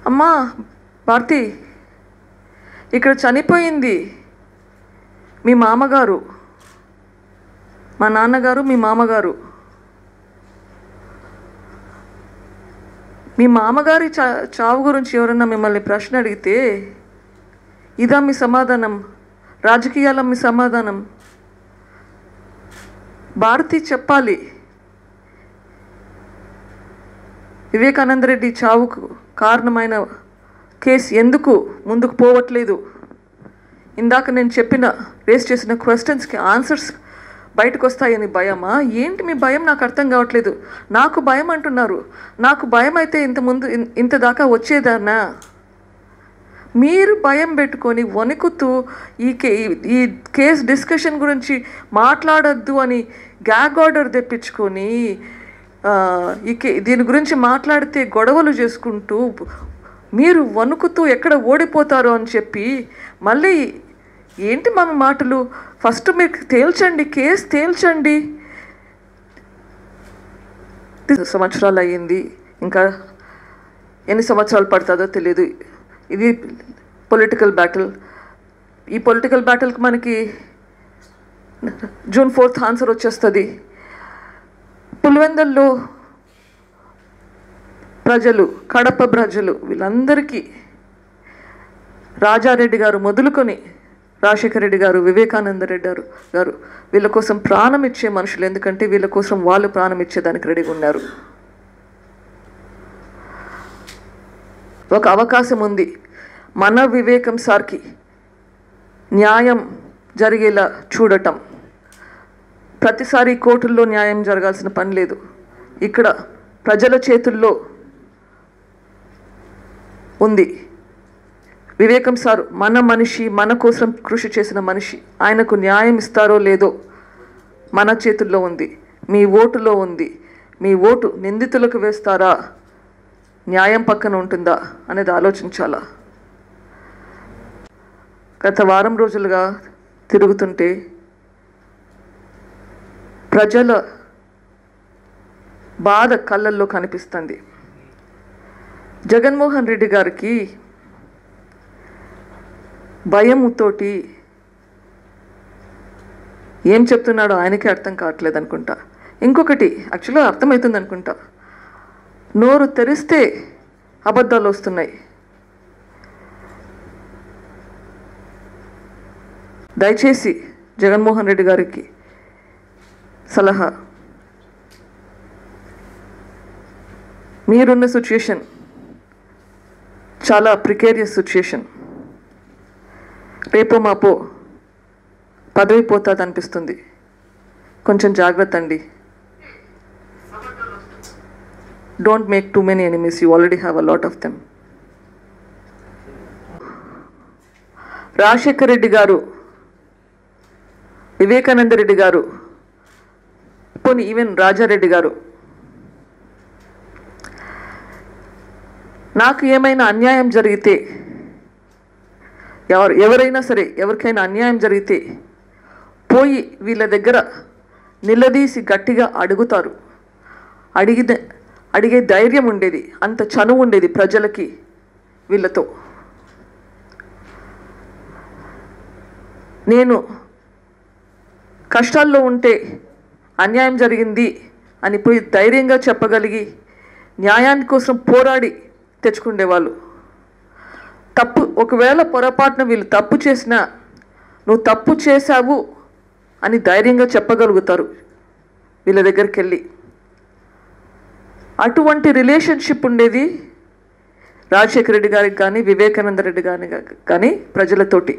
అమ్మా భారతి, ఇక్కడ చనిపోయింది మీ మామగారు, మా నాన్నగారు, మీ మామగారు. మీ మామగారి చావు గురించి ఎవరన్నా మిమ్మల్ని ప్రశ్న అడిగితే ఇదా మీ సమాధానం? రాజకీయాల మీ సమాధానం? భారతి చెప్పాలి, వివేకానంద రెడ్డి చావుకు కారణమైన కేసు ఎందుకు ముందుకు పోవట్లేదు? ఇందాక నేను రేస్ చేసిన క్వశ్చన్స్కి ఆన్సర్స్ బయటకు వస్తాయని భయమా? ఏంటి మీ భయం? నాకు అర్థం కావట్లేదు. నాకు భయం అంటున్నారు. నాకు భయం అయితే ఇంత దాకా వచ్చేదానా? మీరు భయం పెట్టుకొని వణుకుతూ ఈ కేసు డిస్కషన్ గురించి మాట్లాడద్దు అని గ్యాగ్ ఆర్డర్ తెప్పించుకొని దీని గురించి మాట్లాడితే గొడవలు చేసుకుంటూ మీరు వణుకుతూ ఎక్కడ ఓడిపోతారో అని చెప్పి మళ్ళీ ఏంటి మా మాటలు? ఫస్ట్ మీరు తేల్చండి, కేసు తేల్చండి. సంవత్సరాలు అయ్యింది, ఇంకా ఎన్ని సంవత్సరాలు పడుతుందో తెలియదు. ఇది పొలిటికల్ బ్యాటిల్. ఈ పొలిటికల్ బ్యాటిల్కి మనకి June 4th ఆన్సర్ వచ్చేస్తుంది. పులివెందుల్లో ప్రజలు, కడప ప్రజలు, వీళ్ళందరికీ రాజారెడ్డి గారు మొదలుకొని రాజశేఖర రెడ్డి గారు, వివేకానంద రెడ్డి గారు వీళ్ళ కోసం ప్రాణం ఇచ్చే మనుషులు. ఎందుకంటే వీళ్ళ కోసం వాళ్ళు ప్రాణం ఇచ్చేదానికి రెడీగా ఉన్నారు. ఒక అవకాశం ఉంది. మన వివేకం సార్కి న్యాయం జరిగేలా చూడటం. ప్రతిసారి కోర్టుల్లో న్యాయం జరగాల్సిన పని లేదు. ఇక్కడ ప్రజల చేతుల్లో ఉంది. వివేకం సార్ మన మనిషి, మన కోసం కృషి చేసిన మనిషి. ఆయనకు న్యాయం ఇస్తారో లేదో మన చేతుల్లో ఉంది, మీ ఓటులో ఉంది. మీ ఓటు నిందితులకు వేస్తారా, న్యాయం పక్కన ఉంటుందా అనేది ఆలోచించాలా. గత వారం రోజులుగా తిరుగుతుంటే ప్రజల బాధ కళ్ళల్లో కనిపిస్తుంది. జగన్మోహన్ రెడ్డి గారికి భయంతోటి ఏం చెప్తున్నాడో ఆయనకే అర్థం కావట్లేదు అనుకుంటా. ఇంకొకటి యాక్చువల్గా అర్థమవుతుంది అనుకుంటా, నోరు తెరిస్తే అబద్ధాలు వస్తున్నాయి. దయచేసి జగన్మోహన్ రెడ్డి గారికి సలహా, మీరున్న సిచ్యుయేషన్ చాలా ప్రికేరియస్ సిచ్యుయేషన్. రేపో మాపో పదవి పోతుంది అనిపిస్తుంది. కొంచెం జాగ్రత్త అండి. Don't make too many enemies, you already have a lot of them. Rajasekhara Reddy గారు, వివేకానంద రెడ్డి గారు, పోనీ ఈవెన్ రాజారెడ్డి గారు, నాకు ఏమైనా అన్యాయం జరిగితే, ఎవరైనా సరే ఎవరికైనా అన్యాయం జరిగితే పోయి వీళ్ళ దగ్గర నిలదీసి గట్టిగా అడుగుతారు. అడిగే ధైర్యం ఉండేది, అంత చనువు ఉండేది ప్రజలకి వీళ్ళతో. నేను కష్టాల్లో ఉంటే అన్యాయం జరిగింది అని పోయి ధైర్యంగా చెప్పగలిగి న్యాయాన్ని కోసం పోరాడి తెచ్చుకునేవాళ్ళు. ఒకవేళ పొరపాటున వీళ్ళు తప్పు చేసినా నువ్వు తప్పు చేశావు అని ధైర్యంగా చెప్పగలుగుతారు వీళ్ళ దగ్గరికి వెళ్ళి. అటువంటి రిలేషన్షిప్ ఉండేది రాజశేఖర రెడ్డి గారికి కానీ వివేకానంద రెడ్డి కానీ ప్రజలతోటి.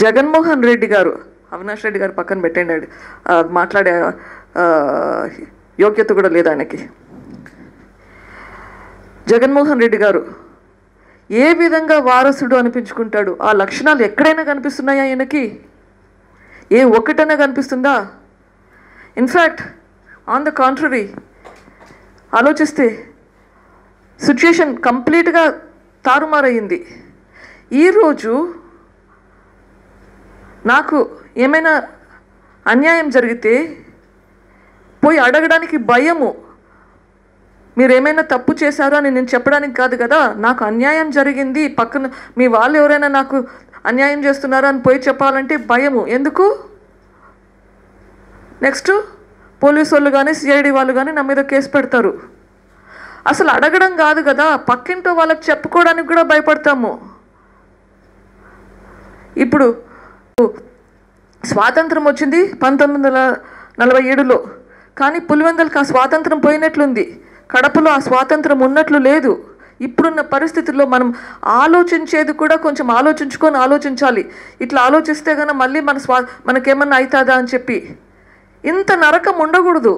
జగన్మోహన్ రెడ్డి గారు, అవినాష్ రెడ్డి గారు పక్కన పెట్టండి, మాట్లాడే యోగ్యత కూడా లేదు ఆయనకి. జగన్మోహన్ రెడ్డి గారు ఏ విధంగా వారసుడు అనిపించుకుంటాడు? ఆ లక్షణాలు ఎక్కడైనా కనిపిస్తున్నాయా ఆయనకి? ఏ ఒక్కటైనా కనిపిస్తుందా? ఇన్ఫ్యాక్ట్ ఆన్ ద కాంట్రరీ ఆలోచిస్తే సిచ్యుయేషన్ కంప్లీట్గా తారుమారయ్యింది. ఈరోజు నాకు ఏమైనా అన్యాయం జరిగితే పోయి అడగడానికి భయము. మీరేమైనా తప్పు చేశారు అని నేను చెప్పడానికి కాదు కదా, నాకు అన్యాయం జరిగింది, పక్కన మీ వాళ్ళు ఎవరైనా నాకు అన్యాయం చేస్తున్నారా అని పోయి చెప్పాలంటే భయము. ఎందుకు? నెక్స్ట్ పోలీసు వాళ్ళు కానీ సిఐడి వాళ్ళు కానీ నా మీద కేసు పెడతారు. అసలు అడగడం కాదు కదా, పక్కింటో వాళ్ళకి చెప్పుకోవడానికి కూడా భయపడతాము. ఇప్పుడు స్వాతంత్రం వచ్చింది 1947లో, కానీ పులివెందులకు ఆ స్వాతంత్రం పోయినట్లుంది, కడపలో ఆ స్వాతంత్రం ఉన్నట్లు లేదు. ఇప్పుడున్న పరిస్థితుల్లో మనం ఆలోచించేది కూడా కొంచెం ఆలోచించాలి. ఇట్లా ఆలోచిస్తే కనుక మళ్ళీ మనకేమన్నా అవుతుందా అని చెప్పి. ఇంత నరకం ఉండకూడదు.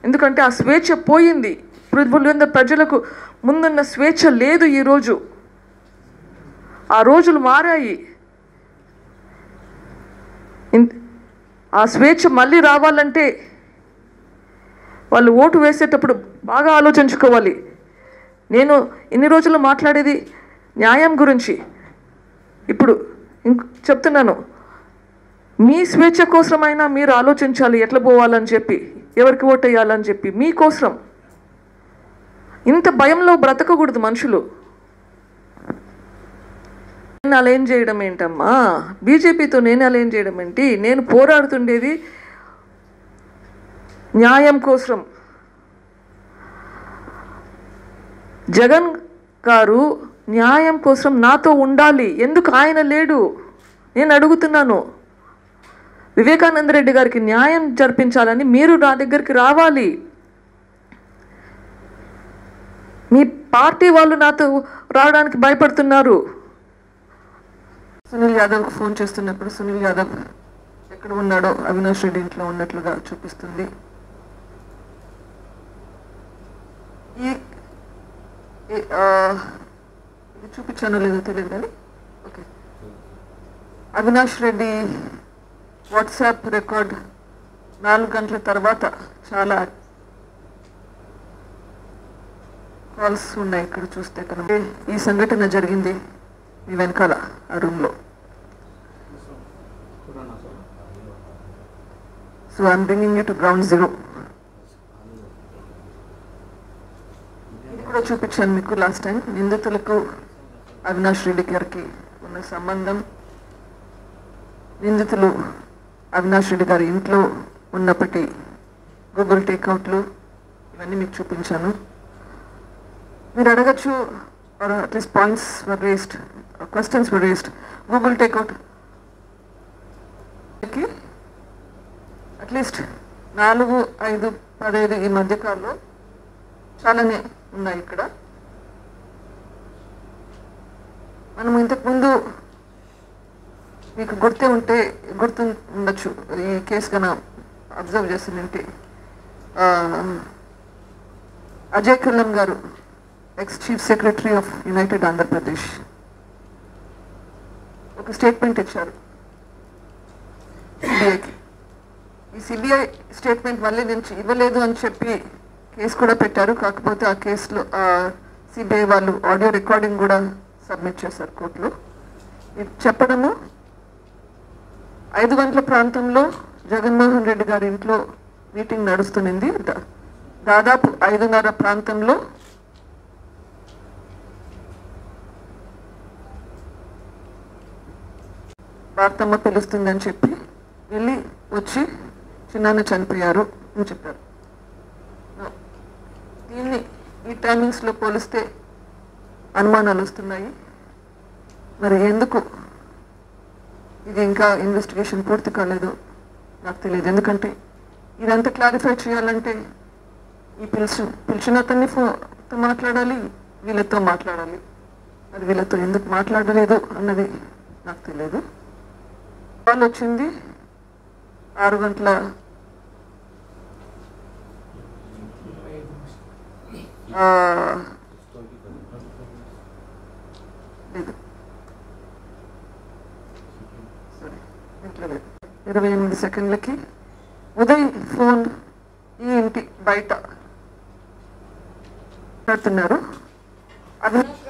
ఎందుకంటే ఆ స్వేచ్ఛ పోయింది. పులివెందుల ప్రజలకు ముందున్న స్వేచ్ఛ లేదు ఈరోజు. ఆ రోజులు మారాయి. ఆ స్వేచ్ఛ మళ్ళీ రావాలంటే వాళ్ళు ఓటు వేసేటప్పుడు బాగా ఆలోచించుకోవాలి. నేను ఇన్ని రోజులు మాట్లాడేది న్యాయం గురించి. ఇప్పుడు చెప్తున్నాను, మీ స్వేచ్ఛ కోసమైనా మీరు ఆలోచించాలి ఎట్లా పోవాలని చెప్పి, ఎవరికి ఓటు వేయాలని చెప్పి. మీకోసం ఇంత భయంలో బ్రతకకూడదు మనుషులు. నేను అలైన్ చేయడం ఏంటమ్మా, బీజేపీతో నేను అలైన్ చేయడం ఏంటి? నేను పోరాడుతుండేది న్యాయం కోసం. జగన్ గారు న్యాయం కోసం నాతో ఉండాలి. ఎందుకు ఆయన లేడు నేను అడుగుతున్నాను. వివేకానంద రెడ్డి గారికి న్యాయం జరిపించాలని మీరు నా దగ్గరికి రావాలి. మీ పార్టీ వాళ్ళు నాతో రావడానికి భయపడుతున్నారు. సునీల్ యాదవ్ ఫోన్ చేస్తున్నప్పుడు సునీల్ యాదవ్ ఎక్కడ ఉన్నాడో అవినాష్ రెడ్డి ఇంట్లో ఉన్నట్లుగా చూపిస్తుంది. ఇది చూపించానో లేదో తెలియదు కానీ okay. Avinash Reddy WhatsApp record 4 గంటల తర్వాత చాలా కాల్స్ ఉన్నాయి. ఇక్కడ చూస్తే కనుక ఈ సంఘటన జరిగింది మీ వెనకాల ఆ రూమ్లో. So I'm bringing you to ground zero. ఇది కూడా చూపించాను మీకు లాస్ట్ టైం. నిందితులకు అవినాష్ రెడ్డి గారికి ఉన్న సంబంధం, నిందితులు అవినాష్ రెడ్డి గారి ఇంట్లో ఉన్నప్పటి గూగుల్ టేక్అవుట్లు, ఇవన్నీ మీకు చూపించాను. మీరు అడగచ్చు, or at least points were raised, questions were raised. Google takeout at least 4, 5, 15 ఈ మధ్యకాలంలో చాలానే ఉన్నాయి. ఇక్కడ మనం ఇంతకుముందు మీకు గుర్తు ఉండొచ్చు, ఈ కేసు కన్నా అబ్జర్వ్ చేసిందంటే అజయ్ కల్లం గారు, ex chief secretary of United Andhra Pradesh, ఒక స్టేట్మెంట్ ఇచ్చారు సిబిఐకి. ఈ సిబిఐ స్టేట్మెంట్ మళ్ళీ నుంచి ఇవ్వలేదు అని చెప్పి కేసు కూడా పెట్టారు. కాకపోతే ఆ కేసులో సిబిఐ వాళ్ళు ఆడియో రికార్డింగ్ కూడా సబ్మిట్ చేశారు కోర్టులో. ఇది చెప్పడము 5 గంటల ప్రాంతంలో జగన్మోహన్ రెడ్డి గారి ఇంట్లో మీటింగ్ నడుస్తుంది. దాదాపు 5:30 ప్రాంతంలో వార్తమ్మ పిలుస్తుందని చెప్పి వెళ్ళి వచ్చి చిన్నాన్న చనిపోయారు అని చెప్పారు. దీన్ని ఈ టైమింగ్స్లో పోలిస్తే అనుమానాలు వస్తున్నాయి. మరి ఎందుకు ఇది ఇంకా ఇన్వెస్టిగేషన్ పూర్తి కాలేదు నాకు తెలియదు. ఎందుకంటే ఇదంతా క్లారిఫై చేయాలంటే ఈ పిలిచిన అతన్ని ఫోన్తో మాట్లాడాలి, వీళ్ళతో మాట్లాడాలి. అది వీళ్ళతో ఎందుకు మాట్లాడలేదు అన్నది నాకు తెలియదు. కాల్ వచ్చింది 6 గంటల లేదు 28 సెకండ్లకి ఉదయ్ ఫోన్ ఈ ఇంటి బయట పెడుతున్నారు. అవినాష్